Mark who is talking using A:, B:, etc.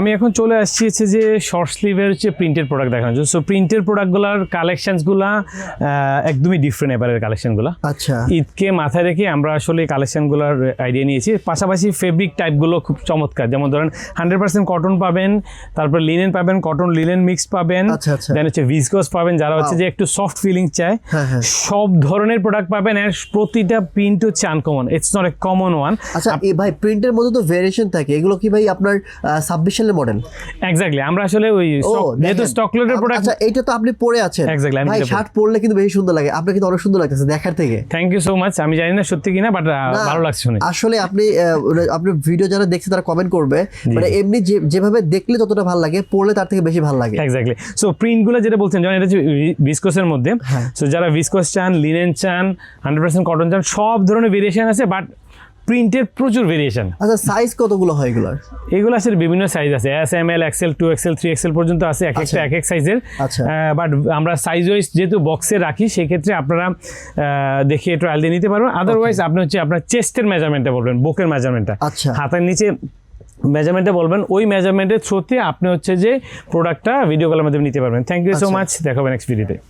A: আমি এখন চলে আসছি হচ্ছে যে শর্ট স্লিভের হচ্ছে প্রিন্টেড প্রোডাক্ট দেখানোর জন্য। সো প্রিন্টেড প্রোডাক্টগুলোর কালেকশনসগুলো একদমই ডিফারেন্ট এবারের কালেকশনগুলো।
B: আচ্ছা,
A: ঈদকে মাথায় রেখে আমরা আসলে কালেকশনগুলোর আইডিয়া নিয়েছি। পাশাপাশি ফেব্রিক টাইপগুলো খুব চমৎকার, যেমন ধরেন 100% কটন পাবেন, তারপর লিনেন পাবেন, কটন লিনেন মিক্স পাবেন,
B: আচ্ছা, আচ্ছা।
A: দেন হচ্ছে ভিসকস পাবেন যারা হচ্ছে যে একটু সফট ফিলিং চায়।
B: হ্যাঁ, হ্যাঁ।
A: সব ধরনের প্রোডাক্ট পাবেন, এর প্রতিটা প্রিন্ট হচ্ছে uncommon, it's not a common one.
B: আচ্ছা, এই ভাই প্রিন্টের মধ্যে তো ভেরিয়েশন থাকে, এগুলো কি ভাই আপনার 26 সালের মডেল?
A: এক্স্যাক্টলি, আমরা আসলে ওই যেহেতু স্টক লোডের প্রোডাক্ট।
B: আচ্ছা, এইটা তো আপনি পরে আছেন।
A: Exactly, আমি
B: ভাই
A: এটা পরে।
B: শার্ট পরলে কিন্তু বেশি সুন্দর লাগে, আপনার কিন্তু অনেক সুন্দর লাগতেছে দেখার থেকে।
A: Thank you so much. আমি জানি না সত্যি কিনা, বাট
B: না,
A: ভালো লাগছে শুনে।
B: আসলে আপনি আপনার ভিডিও যারা দেখছে তারা কমেন্ট করবে, মানে এমনি যেভাবে দেখলে যতটা ভালো লাগে, পড়লে তার থেকে বেশি ভালো লাগে।
A: এক্স্যাক্টলি। সো প্রিন্টগুলো যেটা বলছেন, যেমন এটা হচ্ছে ভিসকসের মধ্যে। সো যারা ভিসকস চান, লিনেন চান, 100% কটন চান, সব ধরনের ভেরিয়েশন আছে, বাট প্রিন্টের প্রচুর ভেরিয়েশন।
B: আচ্ছা, সাইজ কতগুলো হয় এগুলোর?
A: এগুলো আসলে বিভিন্ন সাইজ আছে, এস, এম, এল, এক্সেল, 2XL, 3XL পর্যন্ত আছে, এক একটা এক এক সাইজের।
B: আচ্ছা।
A: বাট আমরা সাইজ ওয়াইজ যেহেতু বক্সে রাখি, সেক্ষেত্রে আপনারা দেখে ট্রায়াল দিয়ে নিতে পারবেন। আদারওয়াইজ আপনি হচ্ছে আপনার চেস্টের মেজারমেন্টটা বলবেন, বুকের মেজারমেন্টটা,
B: আচ্ছা।
A: হাতের নিচে মেজারমেন্টটা বলবেন, ওই মেজারমেন্টের থ্রুতে আপনি হচ্ছে যে প্রোডাক্টটা ভিডিও কলের মাধ্যমে নিতে পারবেন। থ্যাংক ইউ সো মাচ, দেখা হবে নেক্সট ভিডিওতে।